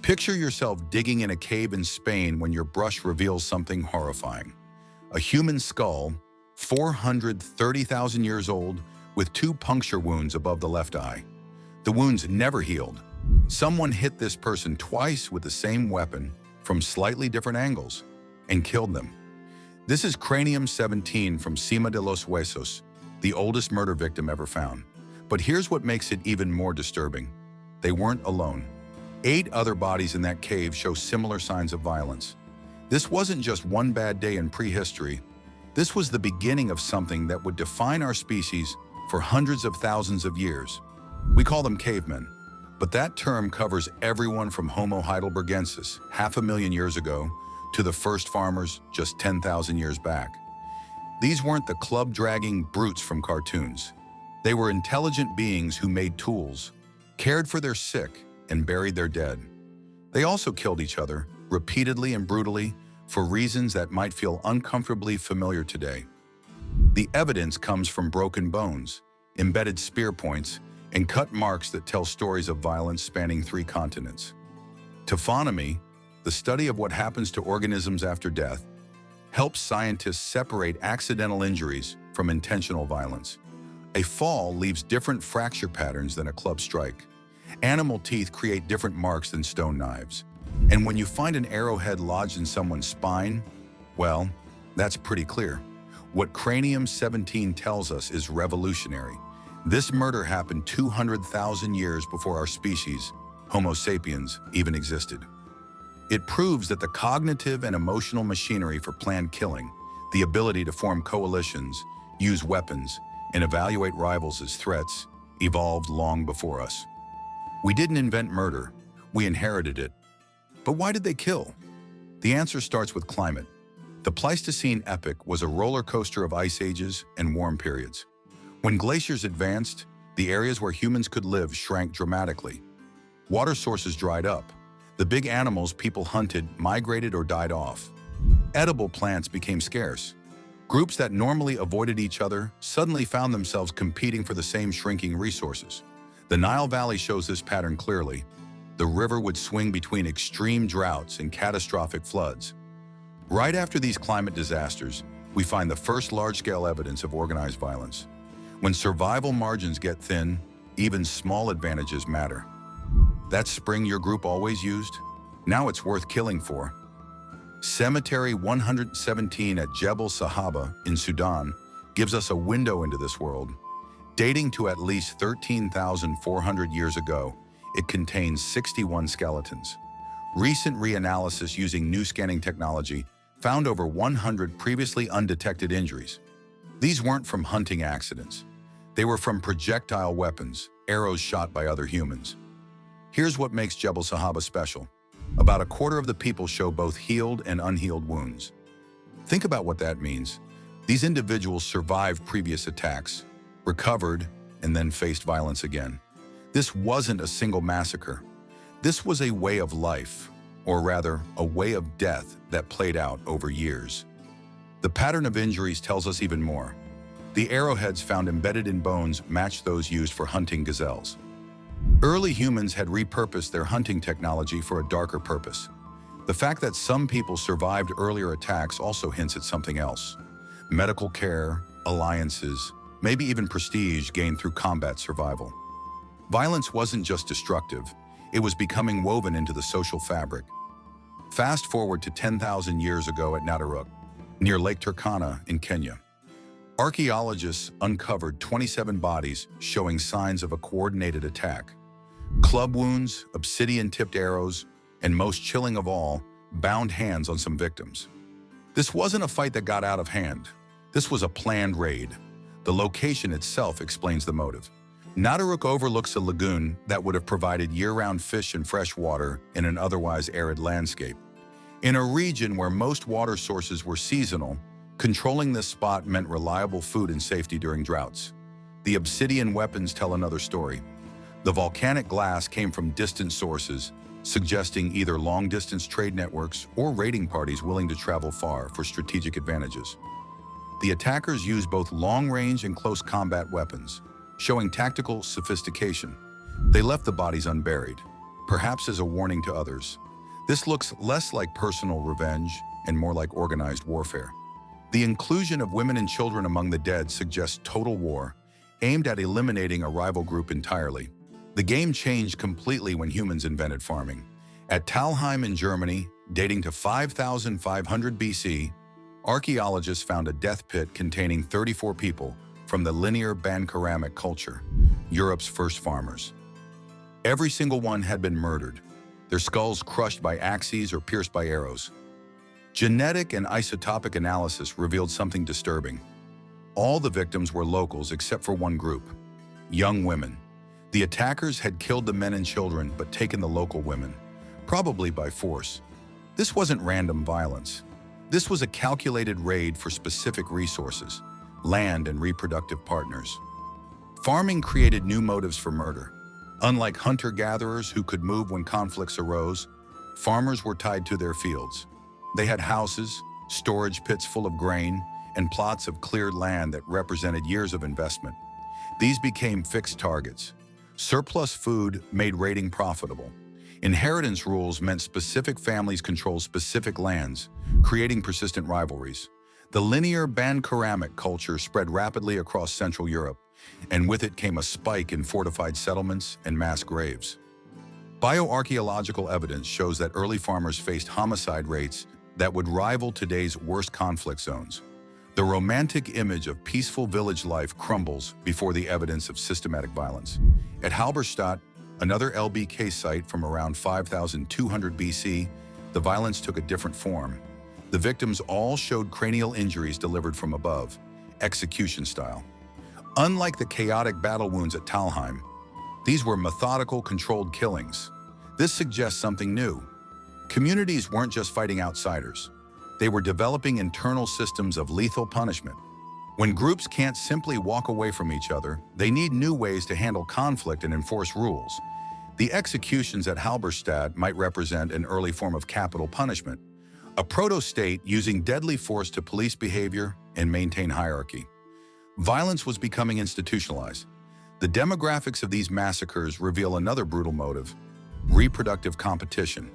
Picture yourself digging in a cave in Spain when your brush reveals something horrifying. A human skull, 430,000 years old, with 2 puncture wounds above the left eye. The wounds never healed. Someone hit this person twice with the same weapon from slightly different angles and killed them. This is cranium 17 from Cima de los Huesos, the oldest murder victim ever found. But here's what makes it even more disturbing. They weren't alone. 8 other bodies in that cave show similar signs of violence. This wasn't just one bad day in prehistory. This was the beginning of something that would define our species for hundreds of thousands of years. We call them cavemen, but that term covers everyone from Homo heidelbergensis 500,000 years ago to the first farmers just 10,000 years back. These weren't the club-dragging brutes from cartoons. They were intelligent beings who made tools, cared for their sick, and buried their dead. They also killed each other, repeatedly and brutally, for reasons that might feel uncomfortably familiar today. The evidence comes from broken bones, embedded spear points, and cut marks that tell stories of violence spanning 3 continents. Taphonomy, the study of what happens to organisms after death, helps scientists separate accidental injuries from intentional violence. A fall leaves different fracture patterns than a club strike. Animal teeth create different marks than stone knives. And when you find an arrowhead lodged in someone's spine, well, that's pretty clear. What cranium 17 tells us is revolutionary. This murder happened 200,000 years before our species, Homo sapiens, even existed. It proves that the cognitive and emotional machinery for planned killing, the ability to form coalitions, use weapons, and evaluate rivals as threats, evolved long before us. We didn't invent murder, we inherited it. But why did they kill? The answer starts with climate. The Pleistocene epoch was a roller coaster of ice ages and warm periods. When glaciers advanced, the areas where humans could live shrank dramatically. Water sources dried up. The big animals people hunted migrated or died off. Edible plants became scarce. Groups that normally avoided each other suddenly found themselves competing for the same shrinking resources. The Nile Valley shows this pattern clearly. The river would swing between extreme droughts and catastrophic floods. Right after these climate disasters, we find the first large-scale evidence of organized violence. When survival margins get thin, even small advantages matter. That spring your group always used? Now it's worth killing for. Cemetery 117 at Jebel Sahaba in Sudan gives us a window into this world. Dating to at least 13,400 years ago, it contains 61 skeletons. Recent reanalysis using new scanning technology found over 100 previously undetected injuries. These weren't from hunting accidents. They were from projectile weapons, arrows shot by other humans. Here's what makes Jebel Sahaba special. About a quarter of the people show both healed and unhealed wounds. Think about what that means. These individuals survived previous attacks, recovered, and then faced violence again. This wasn't a single massacre. This was a way of life, or rather, a way of death that played out over years. The pattern of injuries tells us even more. The arrowheads found embedded in bones match those used for hunting gazelles. Early humans had repurposed their hunting technology for a darker purpose. The fact that some people survived earlier attacks also hints at something else. Medical care, alliances, maybe even prestige gained through combat survival. Violence wasn't just destructive, it was becoming woven into the social fabric. Fast forward to 10,000 years ago at Nataruk, near Lake Turkana in Kenya. Archaeologists uncovered 27 bodies showing signs of a coordinated attack. Club wounds, obsidian-tipped arrows, and most chilling of all, bound hands on some victims. This wasn't a fight that got out of hand. This was a planned raid. The location itself explains the motive. Nataruk overlooks a lagoon that would have provided year-round fish and fresh water in an otherwise arid landscape. In a region where most water sources were seasonal, controlling this spot meant reliable food and safety during droughts. The obsidian weapons tell another story. The volcanic glass came from distant sources, suggesting either long-distance trade networks or raiding parties willing to travel far for strategic advantages. The attackers used both long-range and close combat weapons, showing tactical sophistication. They left the bodies unburied, perhaps as a warning to others. This looks less like personal revenge and more like organized warfare. The inclusion of women and children among the dead suggests total war, aimed at eliminating a rival group entirely. The game changed completely when humans invented farming. At Talheim in Germany, dating to 5500 BC, archaeologists found a death pit containing 34 people from the linear Ban-Ceramic culture, Europe's first farmers. Every single one had been murdered, their skulls crushed by axes or pierced by arrows. Genetic and isotopic analysis revealed something disturbing. All the victims were locals except for one group, young women. The attackers had killed the men and children but taken the local women, probably by force. This wasn't random violence. This was a calculated raid for specific resources, land and reproductive partners. Farming created new motives for murder. Unlike hunter-gatherers who could move when conflicts arose, farmers were tied to their fields. They had houses, storage pits full of grain, and plots of cleared land that represented years of investment. These became fixed targets. Surplus food made raiding profitable. Inheritance rules meant specific families controlled specific lands, creating persistent rivalries. The linear Ban-Ceramic culture spread rapidly across Central Europe, and with it came a spike in fortified settlements and mass graves. Bioarchaeological evidence shows that early farmers faced homicide rates that would rival today's worst conflict zones. The romantic image of peaceful village life crumbles before the evidence of systematic violence. At Halberstadt, another LBK site from around 5200 BC, the violence took a different form. The victims all showed cranial injuries delivered from above, execution style. Unlike the chaotic battle wounds at Talheim, these were methodical, controlled killings. This suggests something new. Communities weren't just fighting outsiders. They were developing internal systems of lethal punishment. When groups can't simply walk away from each other, they need new ways to handle conflict and enforce rules. The executions at Halberstadt might represent an early form of capital punishment, a proto-state using deadly force to police behavior and maintain hierarchy. Violence was becoming institutionalized. The demographics of these massacres reveal another brutal motive: reproductive competition.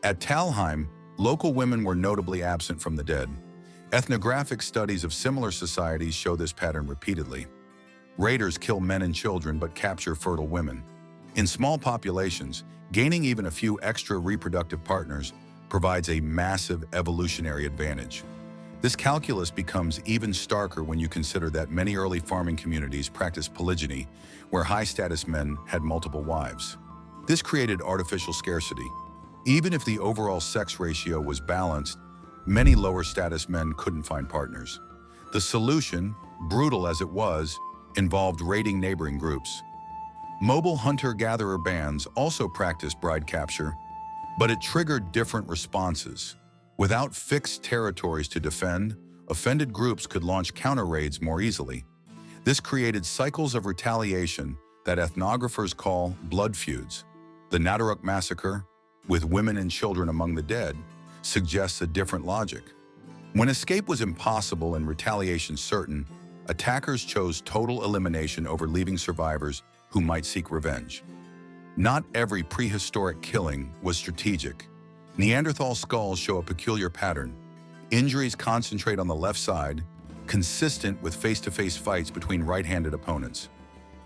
At Talheim, local women were notably absent from the dead. Ethnographic studies of similar societies show this pattern repeatedly. Raiders kill men and children but capture fertile women. In small populations, gaining even a few extra reproductive partners provides a massive evolutionary advantage. This calculus becomes even starker when you consider that many early farming communities practiced polygyny, where high-status men had multiple wives. This created artificial scarcity. Even if the overall sex ratio was balanced, many lower-status men couldn't find partners. The solution, brutal as it was, involved raiding neighboring groups. Mobile hunter-gatherer bands also practiced bride capture, but it triggered different responses. Without fixed territories to defend, offended groups could launch counter-raids more easily. This created cycles of retaliation that ethnographers call blood feuds. The Nadaruk massacre, with women and children among the dead, suggests a different logic. When escape was impossible and retaliation certain, attackers chose total elimination over leaving survivors who might seek revenge. Not every prehistoric killing was strategic. Neanderthal skulls show a peculiar pattern. Injuries concentrate on the left side, consistent with face-to-face fights between right-handed opponents.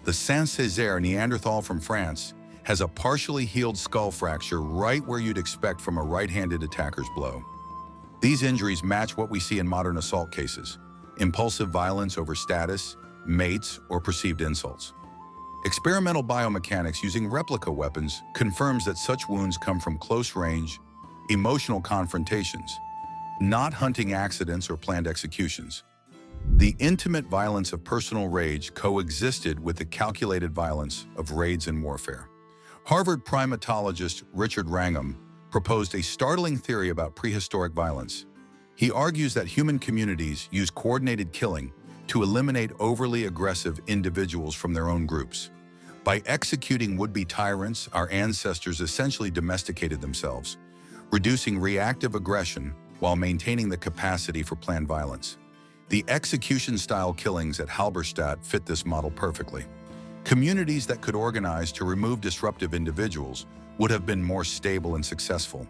The Saint-Césaire Neanderthal from France has a partially healed skull fracture right where you'd expect from a right-handed attacker's blow. These injuries match what we see in modern assault cases: impulsive violence over status, mates, or perceived insults. Experimental biomechanics using replica weapons confirms that such wounds come from close-range, emotional confrontations, not hunting accidents or planned executions. The intimate violence of personal rage coexisted with the calculated violence of raids and warfare. Harvard primatologist Richard Wrangham proposed a startling theory about prehistoric violence. He argues that human communities use coordinated killing to eliminate overly aggressive individuals from their own groups. By executing would-be tyrants, our ancestors essentially domesticated themselves, reducing reactive aggression while maintaining the capacity for planned violence. The execution-style killings at Halberstadt fit this model perfectly. Communities that could organize to remove disruptive individuals would have been more stable and successful.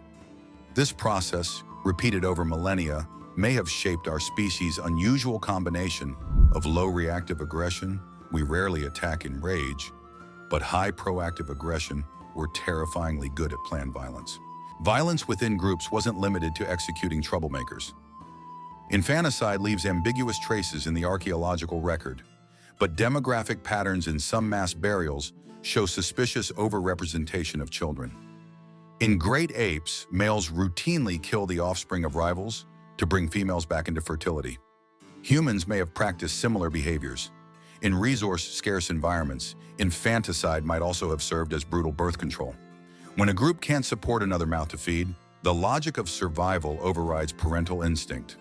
This process, repeated over millennia, may have shaped our species' unusual combination of low reactive aggression, we rarely attack in rage, but high proactive aggression, we're terrifyingly good at planned violence. Violence within groups wasn't limited to executing troublemakers. Infanticide leaves ambiguous traces in the archaeological record, but demographic patterns in some mass burials show suspicious overrepresentation of children. In great apes, males routinely kill the offspring of rivals to bring females back into fertility. Humans may have practiced similar behaviors. In resource-scarce environments, infanticide might also have served as brutal birth control. When a group can't support another mouth to feed, the logic of survival overrides parental instinct.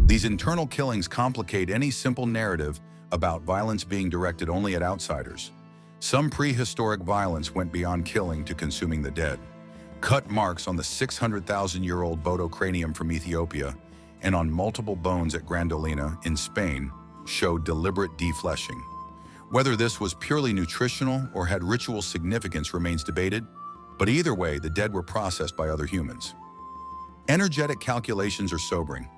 These internal killings complicate any simple narrative about violence being directed only at outsiders. Some prehistoric violence went beyond killing to consuming the dead. Cut marks on the 600,000-year-old Bodo cranium from Ethiopia and on multiple bones at Grandolina in Spain show deliberate defleshing. Whether this was purely nutritional or had ritual significance remains debated, but either way, the dead were processed by other humans. Energetic calculations are sobering.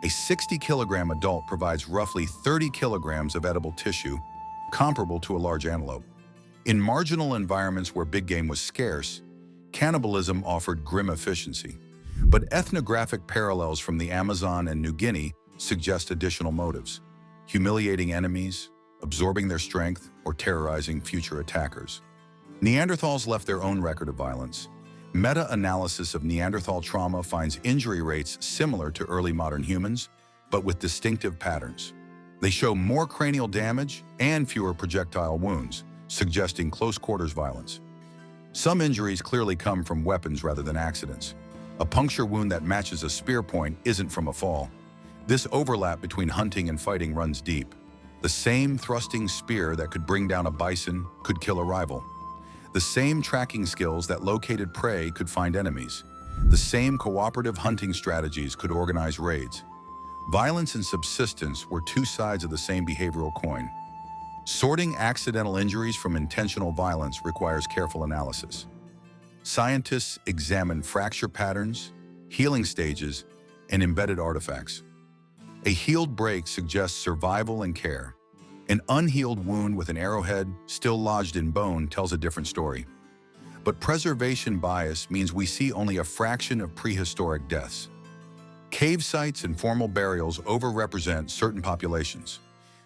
A 60-kilogram adult provides roughly 30 kilograms of edible tissue, comparable to a large antelope. In marginal environments where big game was scarce, cannibalism offered grim efficiency. But ethnographic parallels from the Amazon and New Guinea suggest additional motives: humiliating enemies, absorbing their strength, or terrorizing future attackers. Neanderthals left their own record of violence. Meta-analysis of Neanderthal trauma finds injury rates similar to early modern humans, but with distinctive patterns. They show more cranial damage and fewer projectile wounds, suggesting close-quarters violence. Some injuries clearly come from weapons rather than accidents. A puncture wound that matches a spear point isn't from a fall. This overlap between hunting and fighting runs deep. The same thrusting spear that could bring down a bison could kill a rival. The same tracking skills that located prey could find enemies. The same cooperative hunting strategies could organize raids. Violence and subsistence were two sides of the same behavioral coin. Sorting accidental injuries from intentional violence requires careful analysis. Scientists examine fracture patterns, healing stages, and embedded artifacts. A healed break suggests survival and care. An unhealed wound with an arrowhead still lodged in bone tells a different story. But preservation bias means we see only a fraction of prehistoric deaths. Cave sites and formal burials overrepresent certain populations.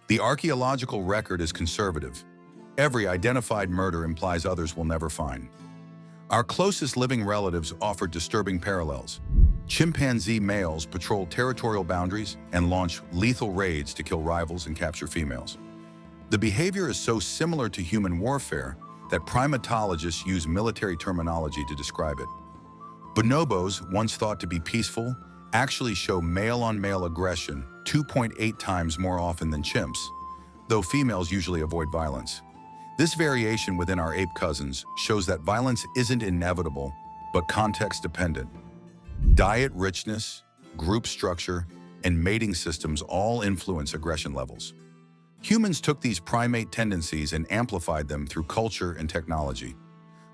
The archaeological record is conservative. Every identified murder implies others will never find. Our closest living relatives offer disturbing parallels. Chimpanzee males patrol territorial boundaries and launch lethal raids to kill rivals and capture females. The behavior is so similar to human warfare that primatologists use military terminology to describe it. Bonobos, once thought to be peaceful, actually show male-on-male aggression 2.8 times more often than chimps, though females usually avoid violence. This variation within our ape cousins shows that violence isn't inevitable, but context-dependent. Diet richness, group structure, and mating systems all influence aggression levels. Humans took these primate tendencies and amplified them through culture and technology.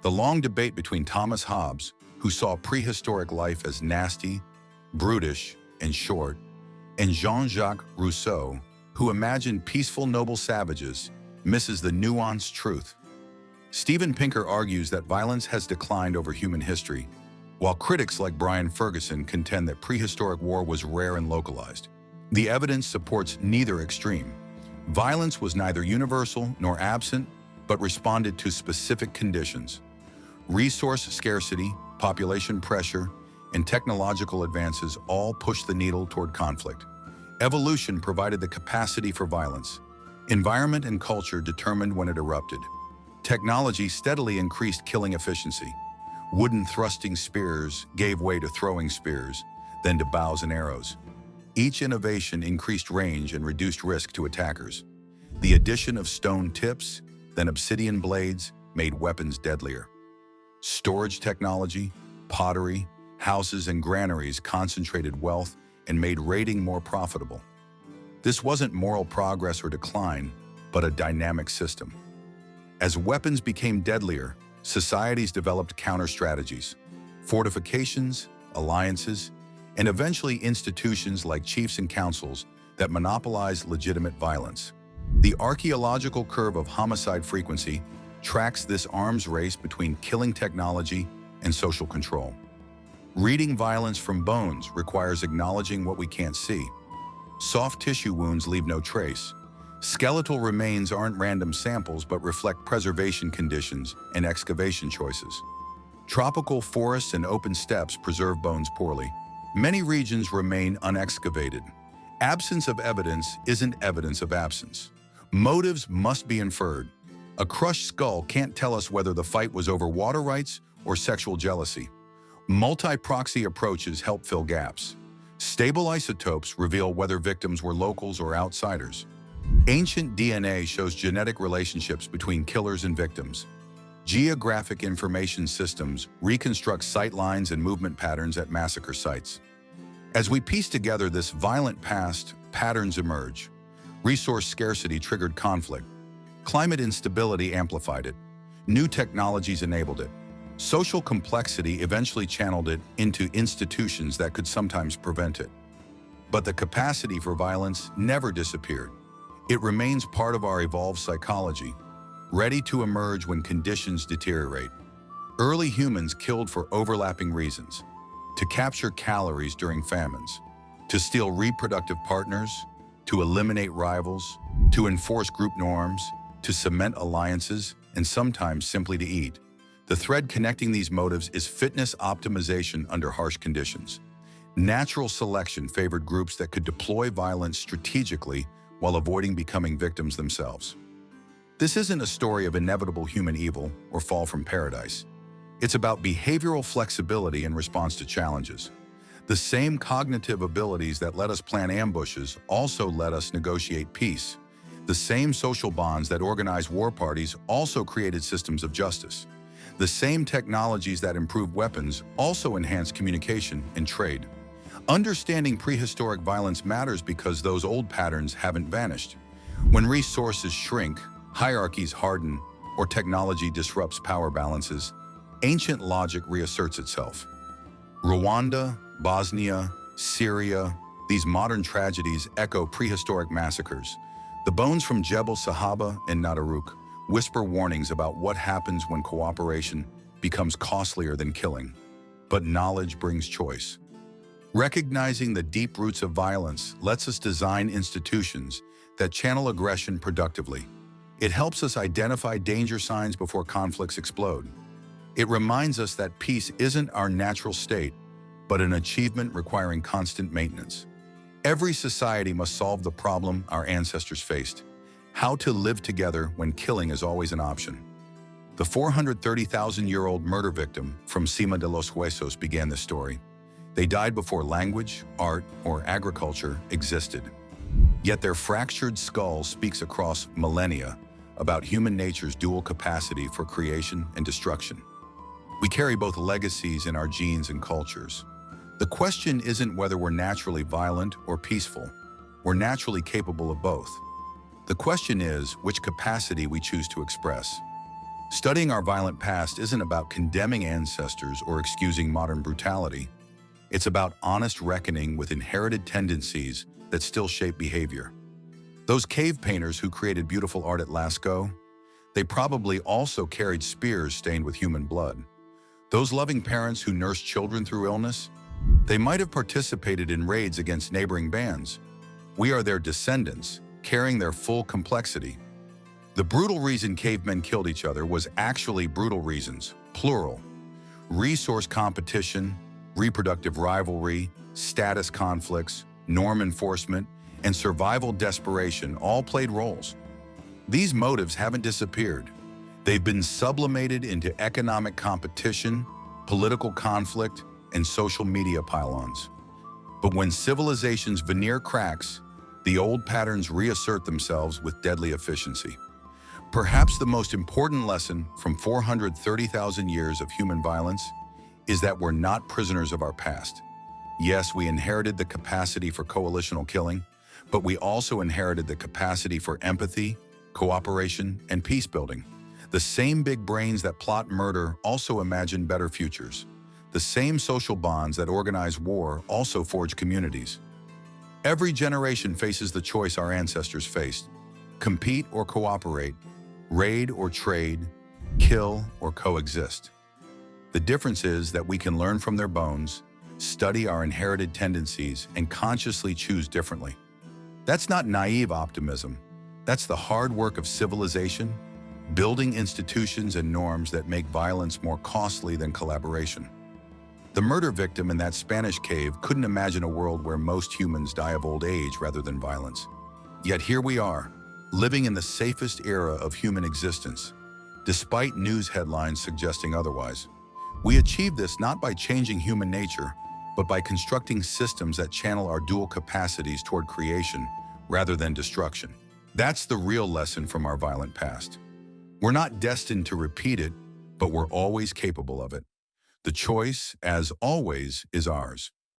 The long debate between Thomas Hobbes, who saw prehistoric life as nasty, brutish, and short, and Jean-Jacques Rousseau, who imagined peaceful, noble savages, misses the nuanced truth. Steven Pinker argues that violence has declined over human history, while critics like Brian Ferguson contend that prehistoric war was rare and localized. The evidence supports neither extreme. Violence was neither universal nor absent, but responded to specific conditions. Resource scarcity, population pressure, and technological advances all pushed the needle toward conflict. Evolution provided the capacity for violence. Environment and culture determined when it erupted. Technology steadily increased killing efficiency. Wooden thrusting spears gave way to throwing spears, then to bows and arrows. Each innovation increased range and reduced risk to attackers. The addition of stone tips, then obsidian blades, made weapons deadlier. Storage technology, pottery, houses, and granaries concentrated wealth and made raiding more profitable. This wasn't moral progress or decline, but a dynamic system. As weapons became deadlier, societies developed counter-strategies, fortifications, alliances, and eventually institutions like chiefs and councils that monopolized legitimate violence. The archaeological curve of homicide frequency tracks this arms race between killing technology and social control. Reading violence from bones requires acknowledging what we can't see. Soft tissue wounds leave no trace. Skeletal remains aren't random samples but reflect preservation conditions and excavation choices. Tropical forests and open steppes preserve bones poorly. Many regions remain unexcavated. Absence of evidence isn't evidence of absence. Motives must be inferred. A crushed skull can't tell us whether the fight was over water rights or sexual jealousy. Multi-proxy approaches help fill gaps. Stable isotopes reveal whether victims were locals or outsiders. Ancient DNA shows genetic relationships between killers and victims. Geographic information systems reconstruct sightlines and movement patterns at massacre sites. As we piece together this violent past, patterns emerge. Resource scarcity triggered conflict. Climate instability amplified it. New technologies enabled it. Social complexity eventually channeled it into institutions that could sometimes prevent it. But the capacity for violence never disappeared. It remains part of our evolved psychology, ready to emerge when conditions deteriorate. Early humans killed for overlapping reasons: to capture calories during famines, to steal reproductive partners, to eliminate rivals, to enforce group norms, to cement alliances, and sometimes simply to eat. The thread connecting these motives is fitness optimization under harsh conditions. Natural selection favored groups that could deploy violence strategically while avoiding becoming victims themselves. This isn't a story of inevitable human evil or fall from paradise. It's about behavioral flexibility in response to challenges. The same cognitive abilities that let us plan ambushes also let us negotiate peace. The same social bonds that organize war parties also created systems of justice. The same technologies that improve weapons also enhance communication and trade. Understanding prehistoric violence matters because those old patterns haven't vanished. When resources shrink, hierarchies harden, or technology disrupts power balances, ancient logic reasserts itself. Rwanda, Bosnia, Syria, these modern tragedies echo prehistoric massacres. The bones from Jebel Sahaba and Nadaruk whisper warnings about what happens when cooperation becomes costlier than killing. But knowledge brings choice. Recognizing the deep roots of violence lets us design institutions that channel aggression productively. It helps us identify danger signs before conflicts explode. It reminds us that peace isn't our natural state, but an achievement requiring constant maintenance. Every society must solve the problem our ancestors faced: how to live together when killing is always an option. The 430,000-year-old murder victim from Cima de los Huesos began this story. They died before language, art, or agriculture existed. Yet their fractured skull speaks across millennia about human nature's dual capacity for creation and destruction. We carry both legacies in our genes and cultures. The question isn't whether we're naturally violent or peaceful. We're naturally capable of both. The question is which capacity we choose to express. Studying our violent past isn't about condemning ancestors or excusing modern brutality. It's about honest reckoning with inherited tendencies that still shape behavior. Those cave painters who created beautiful art at Lascaux, they probably also carried spears stained with human blood. Those loving parents who nursed children through illness, they might have participated in raids against neighboring bands. We are their descendants, carrying their full complexity. The brutal reason cavemen killed each other was actually brutal reasons, plural. Resource competition, reproductive rivalry, status conflicts, norm enforcement, and survival desperation all played roles. These motives haven't disappeared. They've been sublimated into economic competition, political conflict, and social media pylons. But when civilization's veneer cracks, the old patterns reassert themselves with deadly efficiency. Perhaps the most important lesson from 430,000 years of human violence is that we're not prisoners of our past. Yes, we inherited the capacity for coalitional killing, but we also inherited the capacity for empathy, cooperation, and peace building. The same big brains that plot murder also imagine better futures. The same social bonds that organize war also forge communities. Every generation faces the choice our ancestors faced: compete or cooperate, raid or trade, kill or coexist. The difference is that we can learn from their bones, study our inherited tendencies, and consciously choose differently. That's not naive optimism. That's the hard work of civilization, building institutions and norms that make violence more costly than collaboration. The murder victim in that Spanish cave couldn't imagine a world where most humans die of old age rather than violence. Yet here we are, living in the safest era of human existence, despite news headlines suggesting otherwise. We achieve this not by changing human nature, but by constructing systems that channel our dual capacities toward creation rather than destruction. That's the real lesson from our violent past. We're not destined to repeat it, but we're always capable of it. The choice, as always, is ours.